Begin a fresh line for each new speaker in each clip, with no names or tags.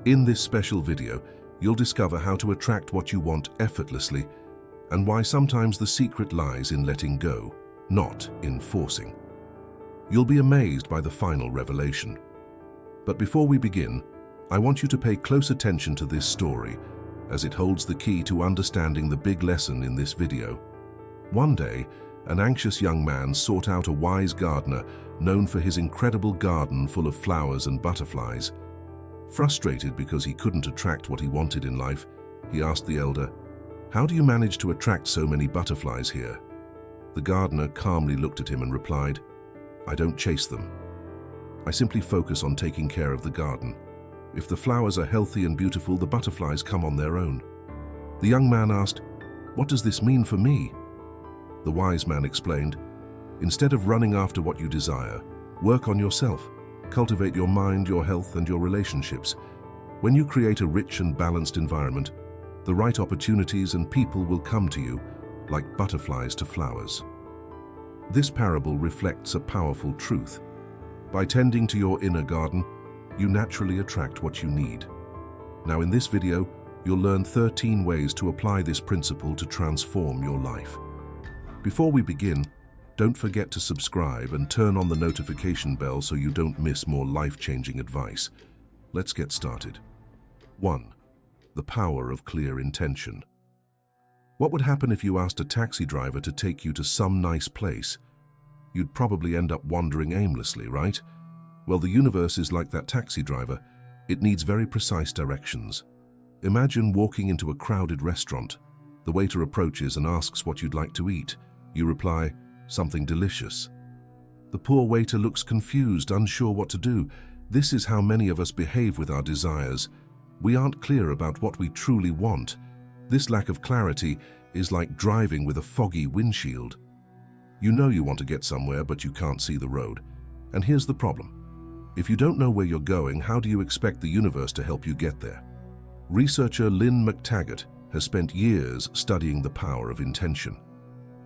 In this special video, you'll discover how to attract what you want effortlessly and why sometimes the secret lies in letting go, not in forcing. You'll be amazed by the final revelation. But before we begin, I want you to pay close attention to this story, as it holds the key to understanding the big lesson in this video. One day, an anxious young man sought out a wise gardener known for his incredible garden full of flowers and butterflies. Frustrated because he couldn't attract what he wanted in life, he asked the elder, "How do you manage to attract so many butterflies here?" The gardener calmly looked at him and replied, "I don't chase them. I simply focus on taking care of the garden. If the flowers are healthy and beautiful, the butterflies come on their own." The young man asked, "What does this mean for me?" The wise man explained, "Instead of running after what you desire, work on yourself. Cultivate your mind, your health, and your relationships. When you create a rich and balanced environment, the right opportunities and people will come to you, like butterflies to flowers." This parable reflects a powerful truth. By tending to your inner garden, you naturally attract what you need. Now in this video, you'll learn 13 ways to apply this principle to transform your life. Before we begin, don't forget to subscribe and turn on the notification bell so you don't miss more life-changing advice. Let's get started. 1. The power of clear intention. What would happen if you asked a taxi driver to take you to some nice place? You'd probably end up wandering aimlessly, right? Well, the universe is like that taxi driver. It needs very precise directions. Imagine walking into a crowded restaurant. The waiter approaches and asks what you'd like to eat. You reply, "Something delicious." The poor waiter looks confused, unsure what to do. This is how many of us behave with our desires. We aren't clear about what we truly want. This lack of clarity is like driving with a foggy windshield. You know you want to get somewhere, but you can't see the road. And here's the problem. If you don't know where you're going, how do you expect the universe to help you get there? Researcher Lynn McTaggart has spent years studying the power of intention.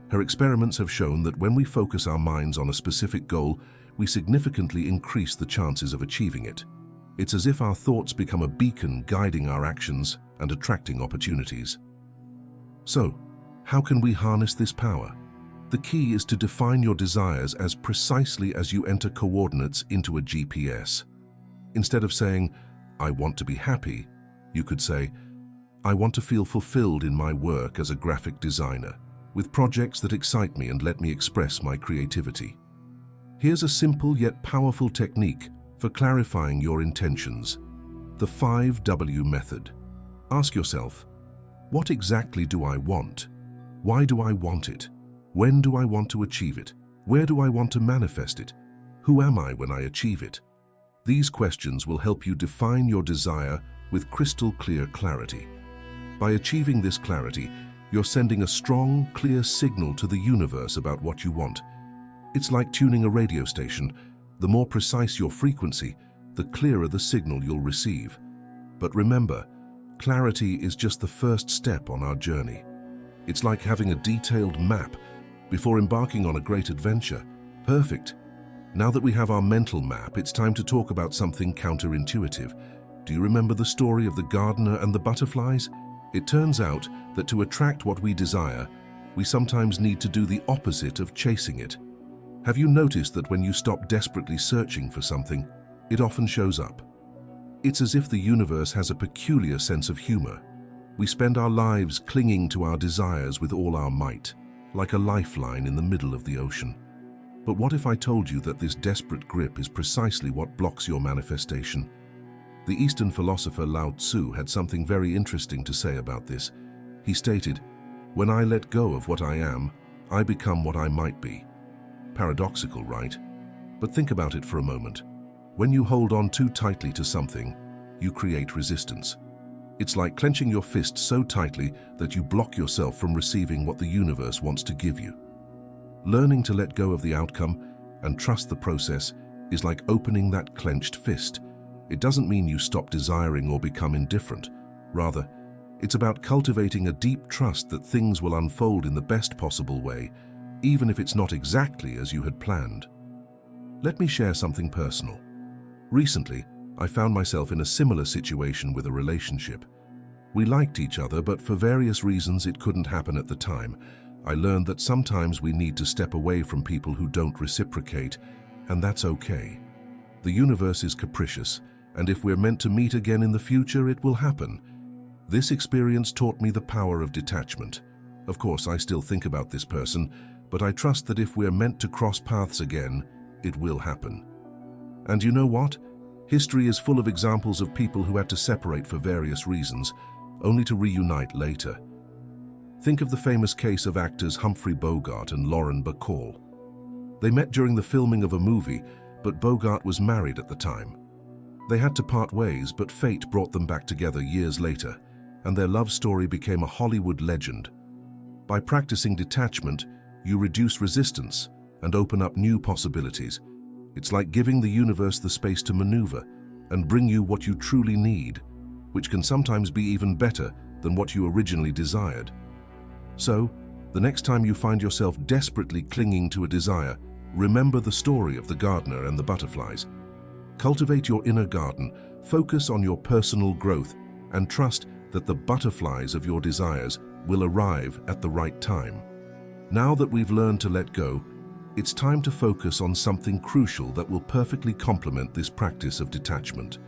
Her experiments have shown that when we focus our minds on a specific goal, we significantly increase the chances of achieving it. It's as if our thoughts become a beacon guiding our actions and attracting opportunities. So, how can we harness this power? The key is to define your desires as precisely as you enter coordinates into a GPS. Instead of saying, "I want to be happy," you could say, "I want to feel fulfilled in my work as a graphic designer, with projects that excite me and let me express my creativity." Here's a simple yet powerful technique for clarifying your intentions. The 5W method. Ask yourself, what exactly do I want? Why do I want it? When do I want to achieve it? Where do I want to manifest it? Who am I when I achieve it? These questions will help you define your desire with crystal clear clarity. By achieving this clarity, you're sending a strong, clear signal to the universe about what you want. It's like tuning a radio station. The more precise your frequency, the clearer the signal you'll receive. But remember, clarity is just the first step on our journey. It's like having a detailed map before embarking on a great adventure. Perfect. Now that we have our mental map, it's time to talk about something counterintuitive. Do you remember the story of the gardener and the butterflies? It turns out that to attract what we desire, we sometimes need to do the opposite of chasing it. Have you noticed that when you stop desperately searching for something, it often shows up? It's as if the universe has a peculiar sense of humor. We spend our lives clinging to our desires with all our might, like a lifeline in the middle of the ocean. But what if I told you that this desperate grip is precisely what blocks your manifestation? The Eastern philosopher Lao Tzu had something very interesting to say about this. He stated, "When I let go of what I am, I become what I might be." Paradoxical, right? But think about it for a moment. When you hold on too tightly to something, you create resistance. It's like clenching your fist so tightly that you block yourself from receiving what the universe wants to give you. Learning to let go of the outcome and trust the process is like opening that clenched fist. It doesn't mean you stop desiring or become indifferent. Rather, it's about cultivating a deep trust that things will unfold in the best possible way, even if it's not exactly as you had planned. Let me share something personal. Recently, I found myself in a similar situation with a relationship. We liked each other, but for various reasons it couldn't happen at the time. I learned that sometimes we need to step away from people who don't reciprocate, and that's okay. The universe is capricious, and if we're meant to meet again in the future, it will happen. This experience taught me the power of detachment. Of course, I still think about this person, but I trust that if we're meant to cross paths again, it will happen. And you know what? History is full of examples of people who had to separate for various reasons, only to reunite later. Think of the famous case of actors Humphrey Bogart and Lauren Bacall. They met during the filming of a movie, but Bogart was married at the time. They had to part ways, but fate brought them back together years later, and their love story became a Hollywood legend. By practicing detachment, you reduce resistance and open up new possibilities. It's like giving the universe the space to maneuver and bring you what you truly need, which can sometimes be even better than what you originally desired. So, the next time you find yourself desperately clinging to a desire, remember the story of the gardener and the butterflies. Cultivate your inner garden, focus on your personal growth, and trust that the butterflies of your desires will arrive at the right time. Now that we've learned to let go, it's time to focus on something crucial that will perfectly complement this practice of detachment.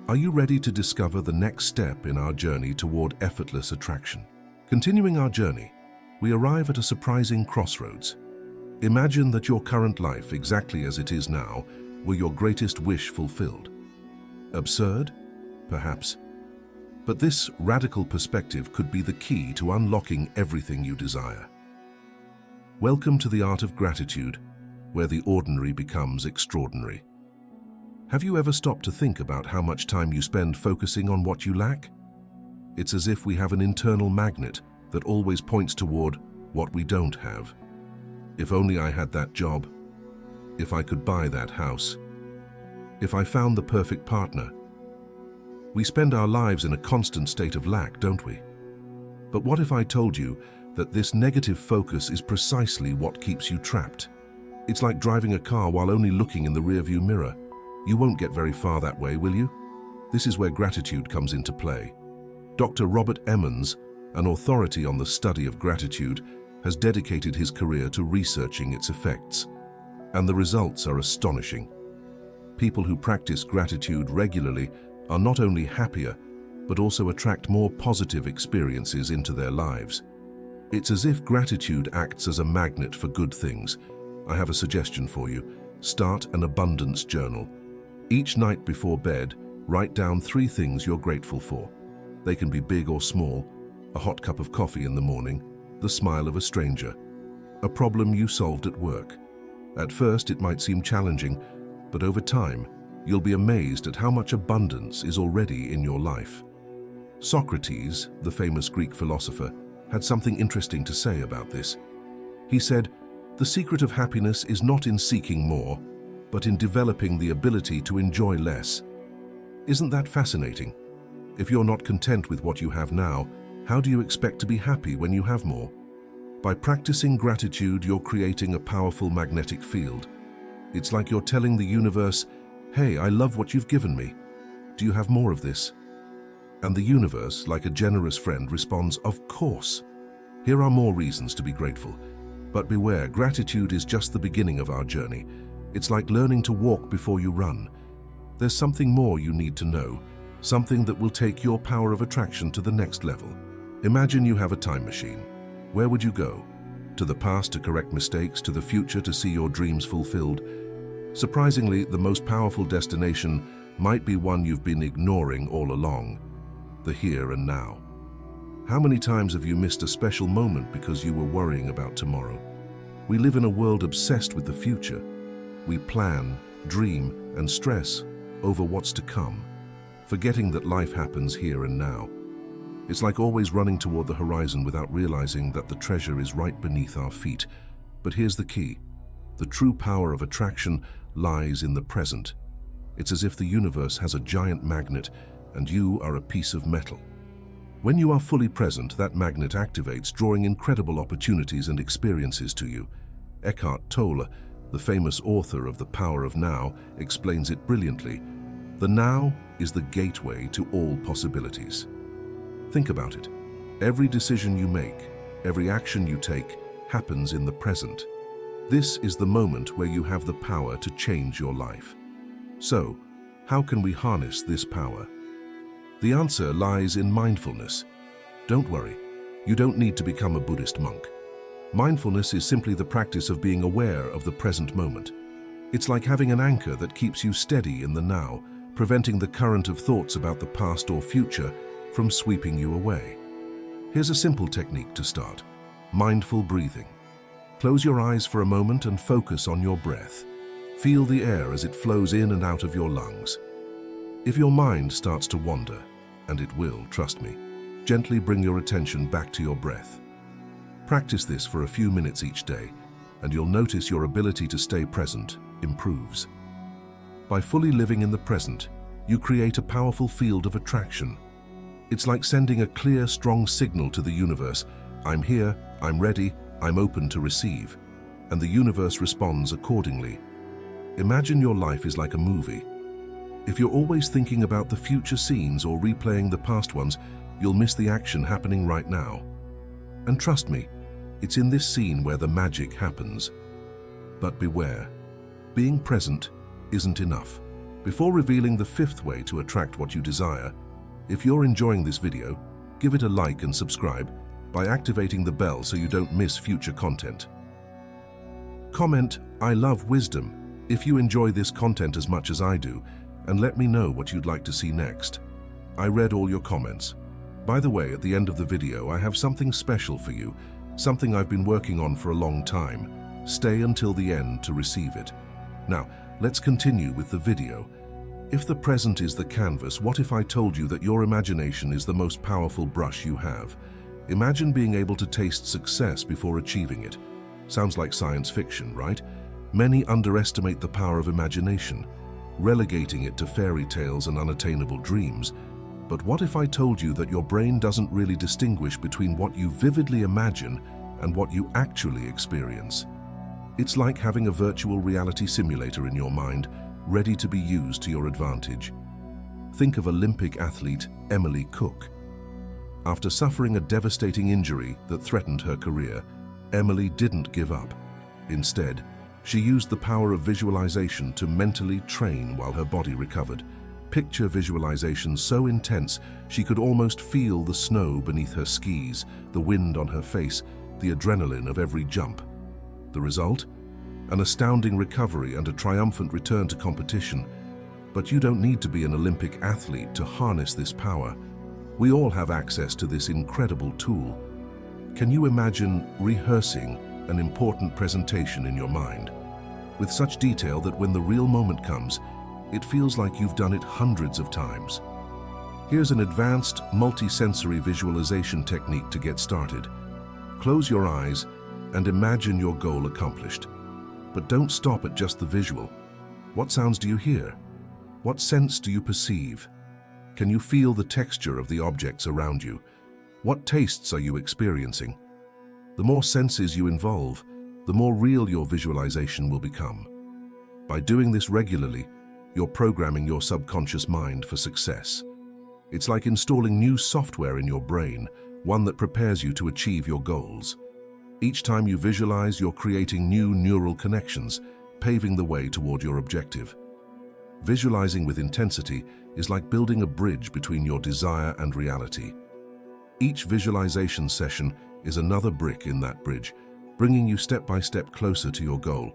Are you ready to discover the next step in our journey toward effortless attraction? Continuing our journey, we arrive at a surprising crossroads. Imagine that your current life, exactly as it is now, were your greatest wish fulfilled. Absurd? Perhaps. But this radical perspective could be the key to unlocking everything you desire. Welcome to the art of gratitude, where the ordinary becomes extraordinary. Have you ever stopped to think about how much time you spend focusing on what you lack? It's as if we have an internal magnet that always points toward what we don't have. If only I had that job. If I could buy that house. If I found the perfect partner. We spend our lives in a constant state of lack, don't we? But what if I told you that this negative focus is precisely what keeps you trapped? It's like driving a car while only looking in the rearview mirror. You won't get very far that way, will you? This is where gratitude comes into play. Dr. Robert Emmons, an authority on the study of gratitude, has dedicated his career to researching its effects. And the results are astonishing. People who practice gratitude regularly are not only happier, but also attract more positive experiences into their lives. It's as if gratitude acts as a magnet for good things. I have a suggestion for you. Start an abundance journal. Each night before bed, write down 3 things you're grateful for. They can be big or small: a hot cup of coffee in the morning, the smile of a stranger, a problem you solved at work. At first, it might seem challenging, but over time, you'll be amazed at how much abundance is already in your life. Socrates, the famous Greek philosopher, had something interesting to say about this. He said, "The secret of happiness is not in seeking more, but in developing the ability to enjoy less." Isn't that fascinating? If you're not content with what you have now, how do you expect to be happy when you have more? By practicing gratitude, you're creating a powerful magnetic field. It's like you're telling the universe, "Hey, I love what you've given me. Do you have more of this?" And the universe, like a generous friend, responds, "Of course." Here are more reasons to be grateful. But beware, gratitude is just the beginning of our journey. It's like learning to walk before you run. There's something more you need to know, something that will take your power of attraction to the next level. Imagine you have a time machine. Where would you go? To the past to correct mistakes, to the future to see your dreams fulfilled? Surprisingly, the most powerful destination might be one you've been ignoring all along: the here and now. How many times have you missed a special moment because you were worrying about tomorrow? We live in a world obsessed with the future. We plan, dream, and stress over what's to come, forgetting that life happens here and now. It's like always running toward the horizon without realizing that the treasure is right beneath our feet. But here's the key. The true power of attraction lies in the present. It's as if the universe has a giant magnet and you are a piece of metal. When you are fully present, that magnet activates, drawing incredible opportunities and experiences to you. Eckhart Tolle, the famous author of The Power of Now, explains it brilliantly. The now is the gateway to all possibilities. Think about it. Every decision you make, every action you take, happens in the present. This is the moment where you have the power to change your life. So, how can we harness this power? The answer lies in mindfulness. Don't worry, you don't need to become a Buddhist monk. Mindfulness is simply the practice of being aware of the present moment. It's like having an anchor that keeps you steady in the now, preventing the current of thoughts about the past or future from sweeping you away. Here's a simple technique to start: mindful breathing. Close your eyes for a moment and focus on your breath. Feel the air as it flows in and out of your lungs. If your mind starts to wander, and it will, trust me, gently bring your attention back to your breath. Practice this for a few minutes each day, and you'll notice your ability to stay present improves. By fully living in the present, you create a powerful field of attraction. It's like sending a clear, strong signal to the universe: I'm here, I'm ready, I'm open to receive. And the universe responds accordingly. Imagine your life is like a movie. If you're always thinking about the future scenes or replaying the past ones, you'll miss the action happening right now. And trust me, it's in this scene where the magic happens. But beware, being present isn't enough. Before revealing the fifth way to attract what you desire, if you're enjoying this video, give it a like and subscribe by activating the bell so you don't miss future content. Comment, "I love wisdom," if you enjoy this content as much as I do, and let me know what you'd like to see next. I read all your comments. By the way, at the end of the video, I have something special for you, something I've been working on for a long time. Stay until the end to receive it. Now, let's continue with the video. If the present is the canvas, what if I told you that your imagination is the most powerful brush you have? Imagine being able to taste success before achieving it. Sounds like science fiction, right? Many underestimate the power of imagination, relegating it to fairy tales and unattainable dreams. But what if I told you that your brain doesn't really distinguish between what you vividly imagine and what you actually experience? It's like having a virtual reality simulator in your mind, ready to be used to your advantage. Think of Olympic athlete Emily Cook. After suffering a devastating injury that threatened her career, Emily didn't give up. Instead, she used the power of visualization to mentally train while her body recovered. Picture visualization so intense she could almost feel the snow beneath her skis, the wind on her face, the adrenaline of every jump. The result? An astounding recovery and a triumphant return to competition. But you don't need to be an Olympic athlete to harness this power. We all have access to this incredible tool. Can you imagine rehearsing an important presentation in your mind, with such detail that when the real moment comes, it feels like you've done it hundreds of times? Here's an advanced multi-sensory visualization technique to get started. Close your eyes and imagine your goal accomplished. But don't stop at just the visual. What sounds do you hear? What scents do you perceive? Can you feel the texture of the objects around you? What tastes are you experiencing? The more senses you involve, the more real your visualization will become. By doing this regularly, you're programming your subconscious mind for success. It's like installing new software in your brain, one that prepares you to achieve your goals. Each time you visualize, you're creating new neural connections, paving the way toward your objective. Visualizing with intensity is like building a bridge between your desire and reality. Each visualization session is another brick in that bridge, bringing you step by step closer to your goal.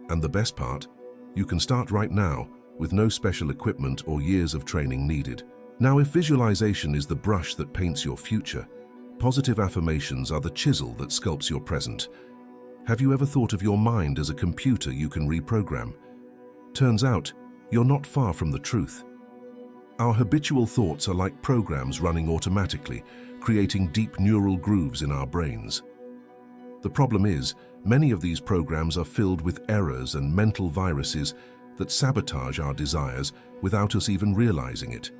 And the best part, you can start right now with no special equipment or years of training needed. Now, if visualization is the brush that paints your future, positive affirmations are the chisel that sculpts your present. Have you ever thought of your mind as a computer you can reprogram? Turns out, you're not far from the truth. Our habitual thoughts are like programs running automatically, creating deep neural grooves in our brains. The problem is, many of these programs are filled with errors and mental viruses that sabotage our desires without us even realizing it.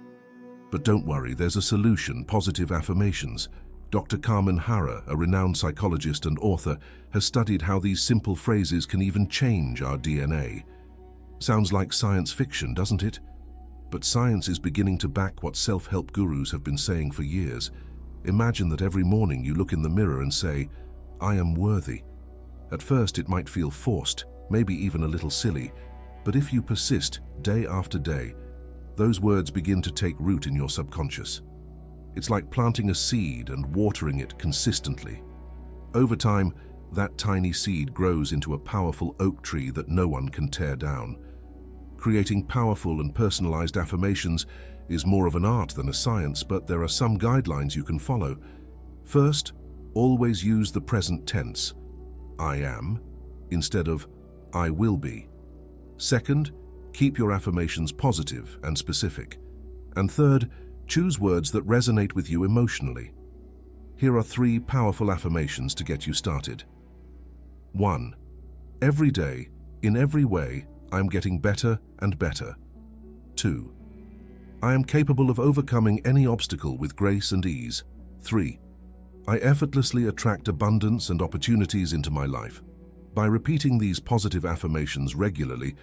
But don't worry, there's a solution: positive affirmations. Dr. Carmen Harrer, a renowned psychologist and author, has studied how these simple phrases can even change our DNA. Sounds like science fiction, doesn't it? But science is beginning to back what self-help gurus have been saying for years. Imagine that every morning you look in the mirror and say, "I am worthy." At first it might feel forced, maybe even a little silly, but if you persist day after day, those words begin to take root in your subconscious. It's like planting a seed and watering it consistently. Over time, that tiny seed grows into a powerful oak tree that no one can tear down. Creating powerful and personalized affirmations is more of an art than a science, but there are some guidelines you can follow. First, always use the present tense, I am, instead of I will be. Second, keep your affirmations positive and specific. And third, choose words that resonate with you emotionally. Here are 3 powerful affirmations to get you started. 1. Every day, in every way, I am getting better and better. 2. I am capable of overcoming any obstacle with grace and ease. 3. I effortlessly attract abundance and opportunities into my life. By repeating these positive affirmations regularly,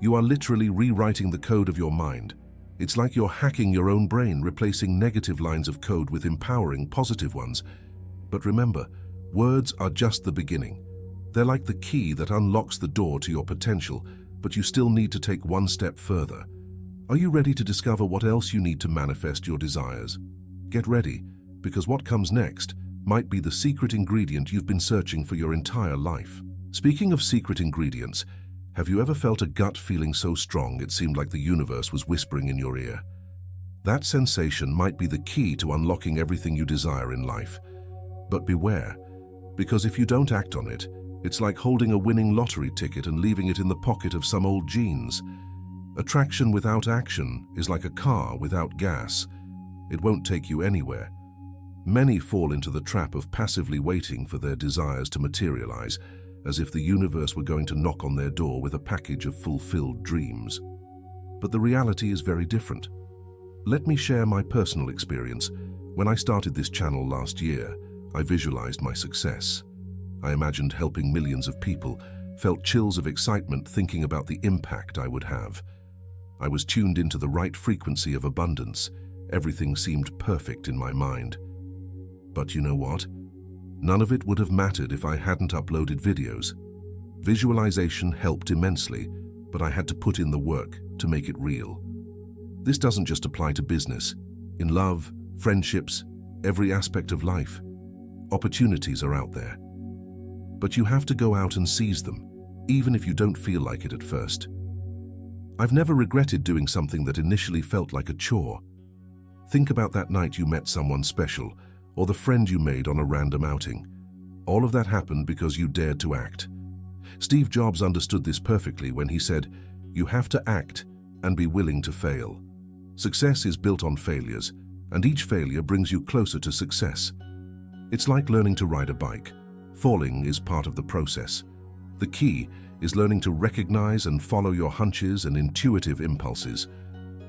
you are literally rewriting the code of your mind. It's like you're hacking your own brain, replacing negative lines of code with empowering, positive ones. But remember, words are just the beginning. They're like the key that unlocks the door to your potential, but you still need to take one step further. Are you ready to discover what else you need to manifest your desires? Get ready, because what comes next might be the secret ingredient you've been searching for your entire life. Speaking of secret ingredients, have you ever felt a gut feeling so strong it seemed like the universe was whispering in your ear? That sensation might be the key to unlocking everything you desire in life. But beware, because if you don't act on it, it's like holding a winning lottery ticket and leaving it in the pocket of some old jeans. Attraction without action is like a car without gas. It won't take you anywhere. Many fall into the trap of passively waiting for their desires to materialize, as if the universe were going to knock on their door with a package of fulfilled dreams. But the reality is very different. Let me share my personal experience. When I started this channel last year, I visualized my success. I imagined helping millions of people, felt chills of excitement thinking about the impact I would have. I was tuned into the right frequency of abundance. Everything seemed perfect in my mind. But you know what? None of it would have mattered if I hadn't uploaded videos. Visualization helped immensely, but I had to put in the work to make it real. This doesn't just apply to business. In love, friendships, every aspect of life, opportunities are out there. But you have to go out and seize them, even if you don't feel like it at first. I've never regretted doing something that initially felt like a chore. Think about that night you met someone special, or the friend you made on a random outing. All of that happened because you dared to act. Steve Jobs understood this perfectly when he said, "You have to act and be willing to fail." Success is built on failures, and each failure brings you closer to success. It's like learning to ride a bike. Falling is part of the process. The key is learning to recognize and follow your hunches and intuitive impulses.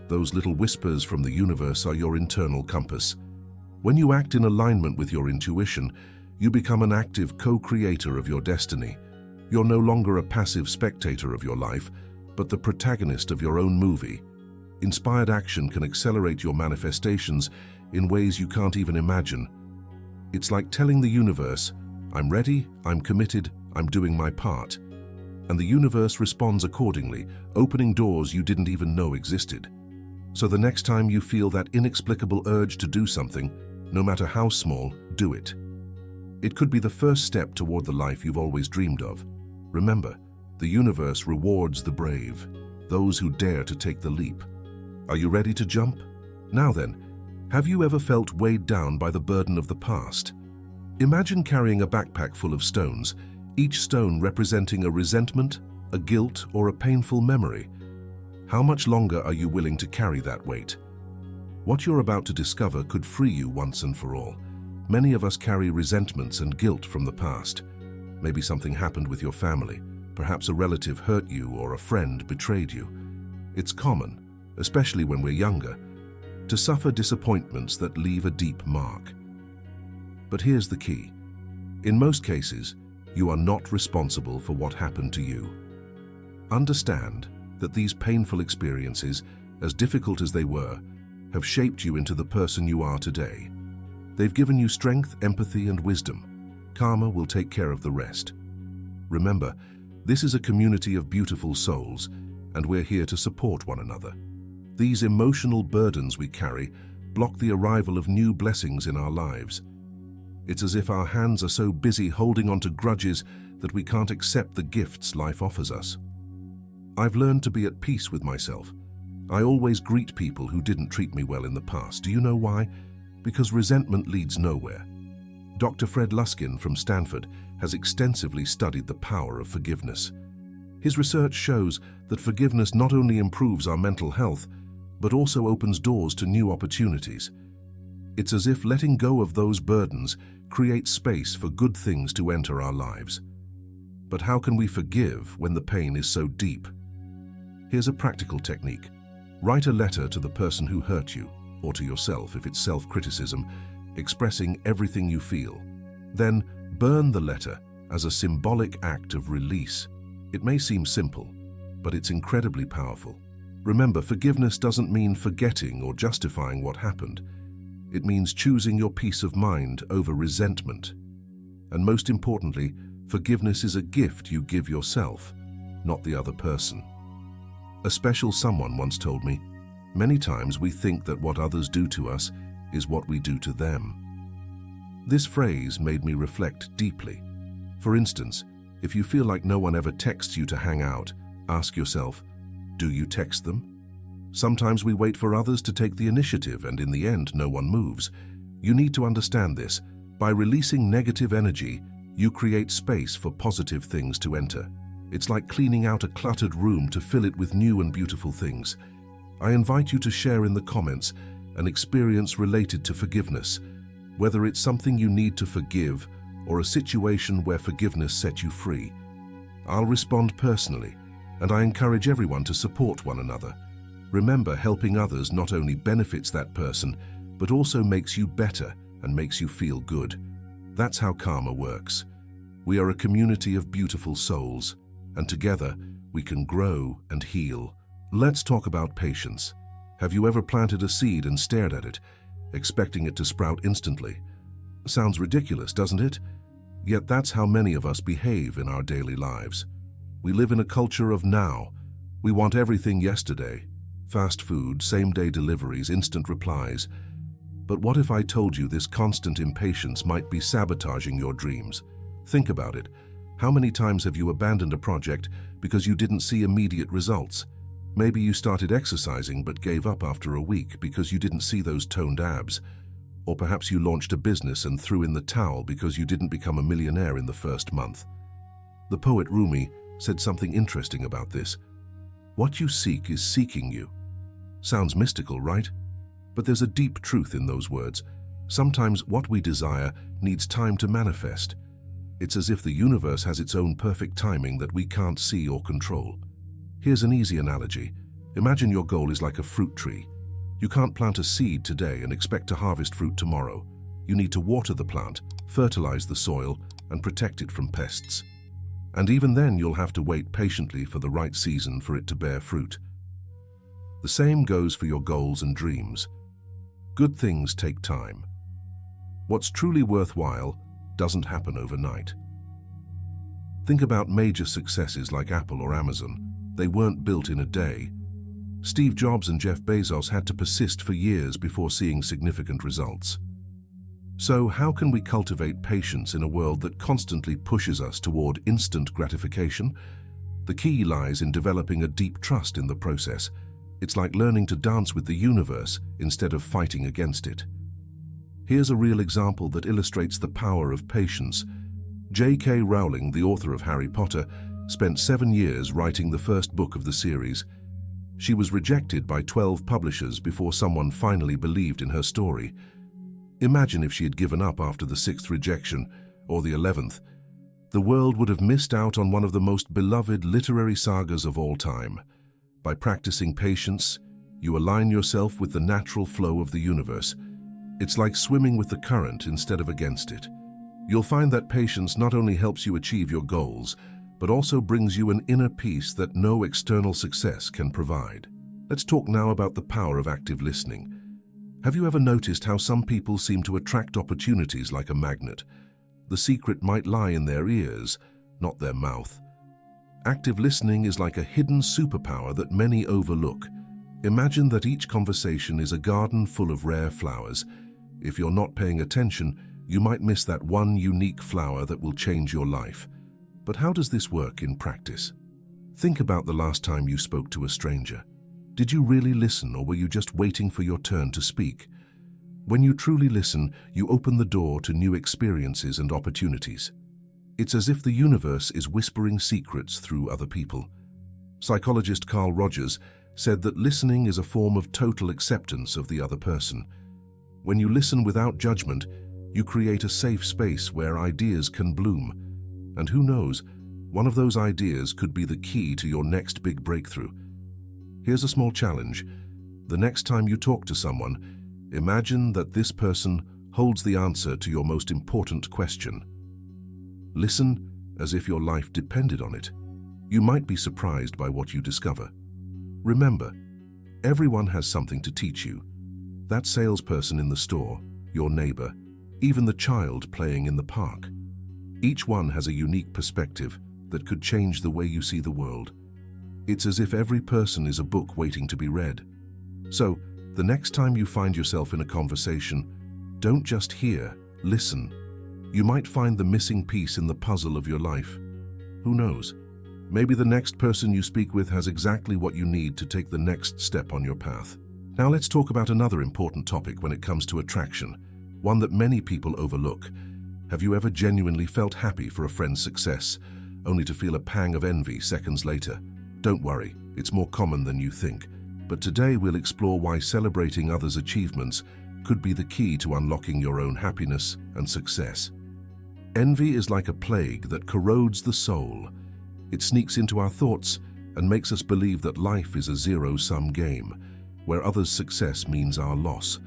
Those little whispers from the universe are your internal compass. When you act in alignment with your intuition, you become an active co-creator of your destiny. You're no longer a passive spectator of your life, but the protagonist of your own movie. Inspired action can accelerate your manifestations in ways you can't even imagine. It's like telling the universe, "I'm ready, I'm committed, I'm doing my part." And the universe responds accordingly, opening doors you didn't even know existed. So the next time you feel that inexplicable urge to do something, no matter how small, do it. It could be the first step toward the life you've always dreamed of. Remember, the universe rewards the brave, those who dare to take the leap. Are you ready to jump? Now then, have you ever felt weighed down by the burden of the past? Imagine carrying a backpack full of stones, each stone representing a resentment, a guilt, or a painful memory. How much longer are you willing to carry that weight? What you're about to discover could free you once and for all. Many of us carry resentments and guilt from the past. Maybe something happened with your family. Perhaps a relative hurt you or a friend betrayed you. It's common, especially when we're younger, to suffer disappointments that leave a deep mark. But here's the key. In most cases, you are not responsible for what happened to you. Understand that these painful experiences as difficult as they were, have shaped you into the person you are today. They've given you strength, empathy, and wisdom. Karma will take care of the rest. Remember, this is a community of beautiful souls, and we're here to support one another. These emotional burdens we carry block the arrival of new blessings in our lives. It's as if our hands are so busy holding on to grudges that we can't accept the gifts life offers us. I've learned to be at peace with myself. I always greet people who didn't treat me well in the past. Do you know why? Because resentment leads nowhere. Dr. Fred Luskin from Stanford has extensively studied the power of forgiveness. His research shows that forgiveness not only improves our mental health, but also opens doors to new opportunities. It's as if letting go of those burdens creates space for good things to enter our lives. But how can we forgive when the pain is so deep? Here's a practical technique. Write a letter to the person who hurt you, or to yourself if it's self-criticism, expressing everything you feel. Then burn the letter as a symbolic act of release. It may seem simple, but it's incredibly powerful. Remember, forgiveness doesn't mean forgetting or justifying what happened. It means choosing your peace of mind over resentment. And most importantly, forgiveness is a gift you give yourself, not the other person. A special someone once told me, many times we think that what others do to us is what we do to them. This phrase made me reflect deeply. For instance, if you feel like no one ever texts you to hang out, ask yourself, do you text them? Sometimes we wait for others to take the initiative and in the end no one moves. You need to understand this. By releasing negative energy, you create space for positive things to enter. It's like cleaning out a cluttered room to fill it with new and beautiful things. I invite you to share in the comments an experience related to forgiveness, whether it's something you need to forgive or a situation where forgiveness set you free. I'll respond personally, and I encourage everyone to support one another. Remember, helping others not only benefits that person, but also makes you better and makes you feel good. That's how karma works. We are a community of beautiful souls, and together we can grow and heal. Let's talk about patience. Have you ever planted a seed and stared at it, expecting it to sprout instantly? Sounds ridiculous, doesn't it? Yet that's how many of us behave in our daily lives. We live in a culture of now. We want everything yesterday. Fast food, same-day deliveries, instant replies. But what if I told you this constant impatience might be sabotaging your dreams? Think about it. How many times have you abandoned a project because you didn't see immediate results? Maybe you started exercising but gave up after a week because you didn't see those toned abs. Or perhaps you launched a business and threw in the towel because you didn't become a millionaire in the first month. The poet Rumi said something interesting about this. What you seek is seeking you. Sounds mystical, right? But there's a deep truth in those words. Sometimes what we desire needs time to manifest. It's as if the universe has its own perfect timing that we can't see or control. Here's an easy analogy. Imagine your goal is like a fruit tree. You can't plant a seed today and expect to harvest fruit tomorrow. You need to water the plant, fertilize the soil, and protect it from pests. And even then, you'll have to wait patiently for the right season for it to bear fruit. The same goes for your goals and dreams. Good things take time. What's truly worthwhile doesn't happen overnight. Think about major successes like Apple or Amazon. They weren't built in a day. Steve Jobs and Jeff Bezos had to persist for years before seeing significant results. So how can we cultivate patience in a world that constantly pushes us toward instant gratification? The key lies in developing a deep trust in the process. It's like learning to dance with the universe instead of fighting against it. Here's a real example that illustrates the power of patience. J.K. Rowling, the author of Harry Potter, spent 7 years writing the first book of the series. She was rejected by 12 publishers before someone finally believed in her story. Imagine if she had given up after the 6th rejection, or the 11th. The world would have missed out on one of the most beloved literary sagas of all time. By practicing patience, you align yourself with the natural flow of the universe. It's like swimming with the current instead of against it. You'll find that patience not only helps you achieve your goals, but also brings you an inner peace that no external success can provide. Let's talk now about the power of active listening. Have you ever noticed how some people seem to attract opportunities like a magnet? The secret might lie in their ears, not their mouth. Active listening is like a hidden superpower that many overlook. Imagine that each conversation is a garden full of rare flowers. If you're not paying attention, you might miss that one unique flower that will change your life. But how does this work in practice? Think about the last time you spoke to a stranger. Did you really listen, or were you just waiting for your turn to speak? When you truly listen, you open the door to new experiences and opportunities. It's as if the universe is whispering secrets through other people. Psychologist Carl Rogers said that listening is a form of total acceptance of the other person. When you listen without judgment, you create a safe space where ideas can bloom. And who knows, one of those ideas could be the key to your next big breakthrough. Here's a small challenge. The next time you talk to someone, imagine that this person holds the answer to your most important question. Listen as if your life depended on it. You might be surprised by what you discover. Remember, everyone has something to teach you. That salesperson in the store, your neighbor, even the child playing in the park. Each one has a unique perspective that could change the way you see the world. It's as if every person is a book waiting to be read. So, the next time you find yourself in a conversation, don't just hear, listen. You might find the missing piece in the puzzle of your life. Who knows? Maybe the next person you speak with has exactly what you need to take the next step on your path. Now let's talk about another important topic when it comes to attraction, one that many people overlook. Have you ever genuinely felt happy for a friend's success, only to feel a pang of envy seconds later? Don't worry, it's more common than you think. But today we'll explore why celebrating others' achievements could be the key to unlocking your own happiness and success. Envy is like a plague that corrodes the soul. It sneaks into our thoughts and makes us believe that life is a zero-sum game, where others' success means our loss.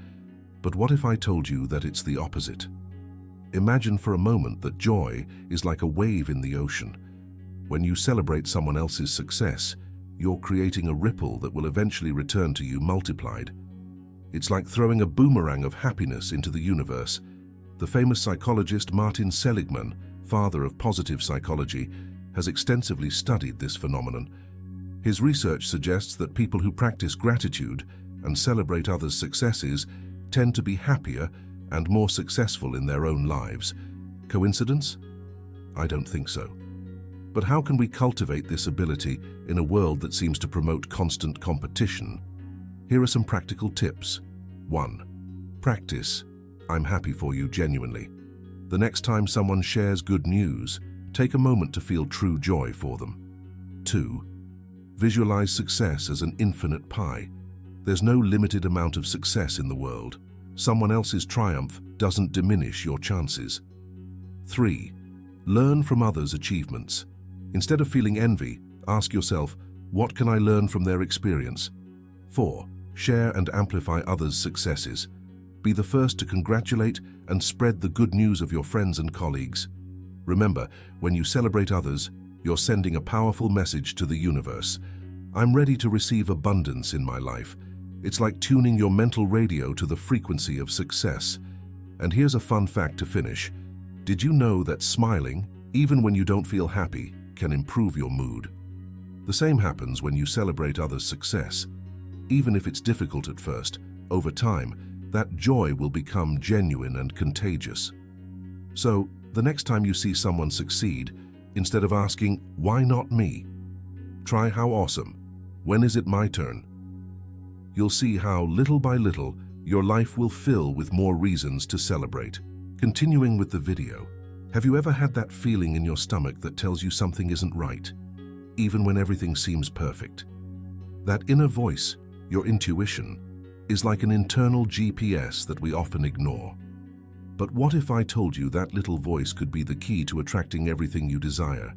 But what if I told you that it's the opposite? Imagine for a moment that joy is like a wave in the ocean. When you celebrate someone else's success, you're creating a ripple that will eventually return to you multiplied. It's like throwing a boomerang of happiness into the universe. The famous psychologist Martin Seligman, father of positive psychology, has extensively studied this phenomenon. His research suggests that people who practice gratitude and celebrate others' successes tend to be happier and more successful in their own lives. Coincidence? I don't think so. But how can we cultivate this ability in a world that seems to promote constant competition? Here are some practical tips. 1. Practice "I'm happy for you" genuinely. The next time someone shares good news, take a moment to feel true joy for them. 2. Visualize success as an infinite pie. There's no limited amount of success in the world. Someone else's triumph doesn't diminish your chances. 3. Learn from others' achievements. Instead of feeling envy, ask yourself, what can I learn from their experience? 4. Share and amplify others' successes. Be the first to congratulate and spread the good news of your friends and colleagues. Remember, when you celebrate others, you're sending a powerful message to the universe. I'm ready to receive abundance in my life. It's like tuning your mental radio to the frequency of success. And here's a fun fact to finish. Did you know that smiling, even when you don't feel happy, can improve your mood? The same happens when you celebrate others' success. Even if it's difficult at first, over time, that joy will become genuine and contagious. So, the next time you see someone succeed, instead of asking, "Why not me?" try, "How awesome? When is it my turn?" You'll see how, little by little, your life will fill with more reasons to celebrate. Continuing with the video, have you ever had that feeling in your stomach that tells you something isn't right, even when everything seems perfect? That inner voice, your intuition, is like an internal GPS that we often ignore. But what if I told you that little voice could be the key to attracting everything you desire?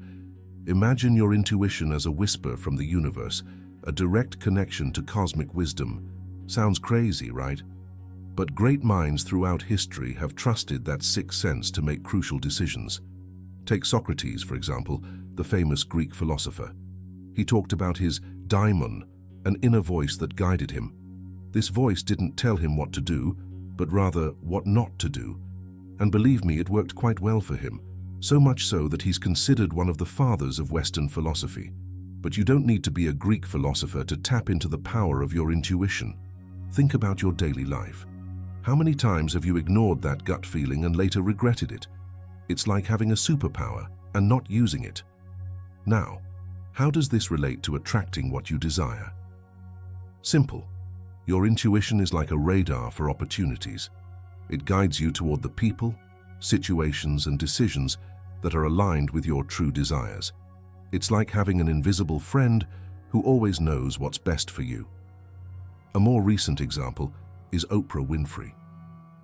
Imagine your intuition as a whisper from the universe, a direct connection to cosmic wisdom. Sounds crazy, right? But great minds throughout history have trusted that sixth sense to make crucial decisions. Take Socrates, for example, the famous Greek philosopher. He talked about his daimon, an inner voice that guided him. This voice didn't tell him what to do, but rather what not to do. And believe me, it worked quite well for him, so much so that he's considered one of the fathers of Western philosophy. But you don't need to be a Greek philosopher to tap into the power of your intuition. Think about your daily life. How many times have you ignored that gut feeling and later regretted it? It's like having a superpower and not using it. Now, how does this relate to attracting what you desire? Simple. Your intuition is like a radar for opportunities. It guides you toward the people, situations, and decisions that are aligned with your true desires. It's like having an invisible friend who always knows what's best for you. A more recent example is Oprah Winfrey.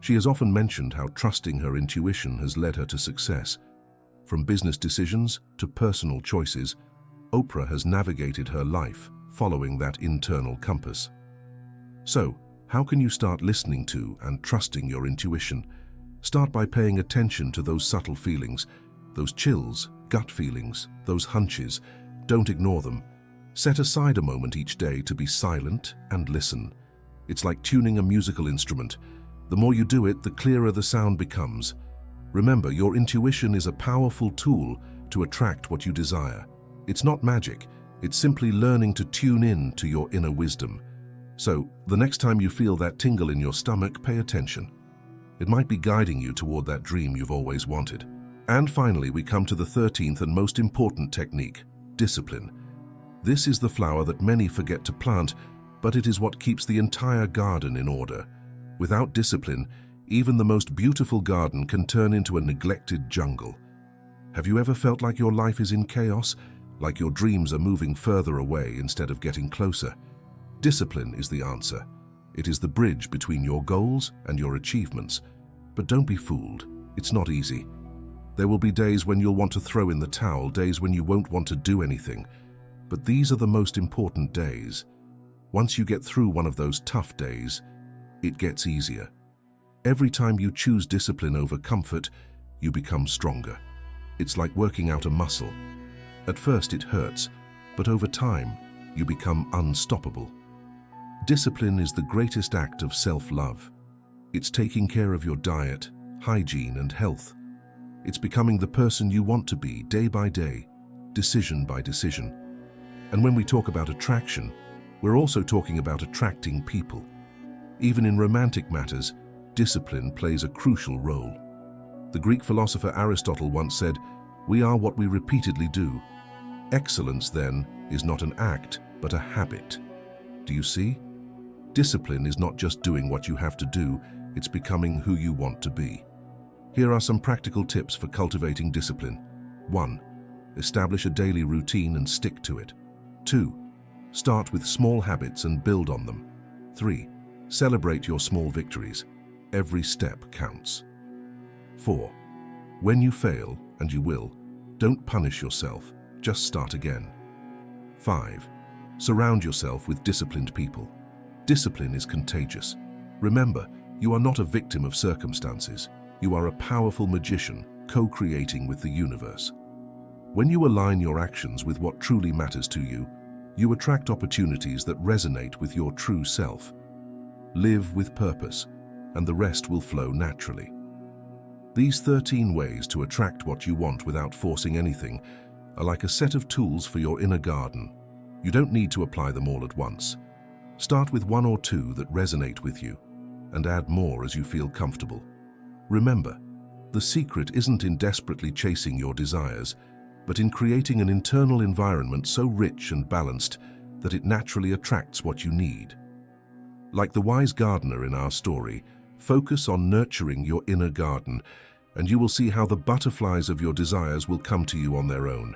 She has often mentioned how trusting her intuition has led her to success. From business decisions to personal choices, Oprah has navigated her life following that internal compass. So, how can you start listening to and trusting your intuition? Start by paying attention to those subtle feelings, those chills, gut feelings, those hunches. Don't ignore them. Set aside a moment each day to be silent and listen. It's like tuning a musical instrument. The more you do it, the clearer the sound becomes. Remember, your intuition is a powerful tool to attract what you desire. It's not magic. It's simply learning to tune in to your inner wisdom. So, the next time you feel that tingle in your stomach, pay attention. It might be guiding you toward that dream you've always wanted. And finally, we come to the 13th and most important technique, discipline. This is the flower that many forget to plant, but it is what keeps the entire garden in order. Without discipline, even the most beautiful garden can turn into a neglected jungle. Have you ever felt like your life is in chaos, like your dreams are moving further away instead of getting closer? Discipline is the answer. It is the bridge between your goals and your achievements. But don't be fooled. It's not easy. There will be days when you'll want to throw in the towel, days when you won't want to do anything. But these are the most important days. Once you get through one of those tough days, it gets easier. Every time you choose discipline over comfort, you become stronger. It's like working out a muscle. At first it hurts, but over time, you become unstoppable. Discipline is the greatest act of self-love. It's taking care of your diet, hygiene, and health. It's becoming the person you want to be day by day, decision by decision. And when we talk about attraction, we're also talking about attracting people. Even in romantic matters, discipline plays a crucial role. The Greek philosopher Aristotle once said, "We are what we repeatedly do." Excellence, then, is not an act, but a habit. Do you see? Discipline is not just doing what you have to do, it's becoming who you want to be. Here are some practical tips for cultivating discipline. 1. Establish a daily routine and stick to it. 2. Start with small habits and build on them. 3. Celebrate your small victories. Every step counts. 4. When you fail, and you will, don't punish yourself, just start again. 5. Surround yourself with disciplined people. Discipline is contagious. Remember, you are not a victim of circumstances. You are a powerful magician, co-creating with the universe. When you align your actions with what truly matters to you, you attract opportunities that resonate with your true self. Live with purpose, and the rest will flow naturally. These 13 ways to attract what you want without forcing anything are like a set of tools for your inner garden. You don't need to apply them all at once. Start with 1 or 2 that resonate with you, and add more as you feel comfortable. Remember, the secret isn't in desperately chasing your desires, but in creating an internal environment so rich and balanced that it naturally attracts what you need. Like the wise gardener in our story, focus on nurturing your inner garden, and you will see how the butterflies of your desires will come to you on their own.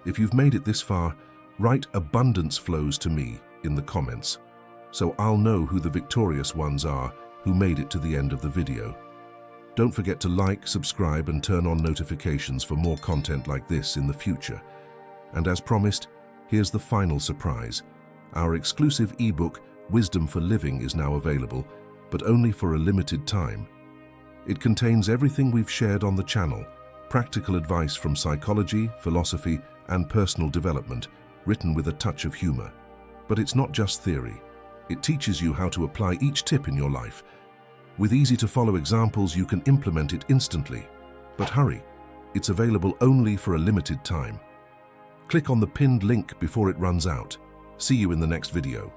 If you've made it this far, write "abundance flows to me" in the comments, so I'll know who the victorious ones are who made it to the end of the video. Don't forget to like, subscribe, and turn on notifications for more content like this in the future. And as promised, here's the final surprise. Our exclusive ebook, Wisdom for Living, is now available, but only for a limited time. It contains everything we've shared on the channel, practical advice from psychology, philosophy, and personal development, written with a touch of humor. But it's not just theory. It teaches you how to apply each tip in your life. With easy-to-follow examples, you can implement it instantly. But hurry, it's available only for a limited time. Click on the pinned link before it runs out. See you in the next video.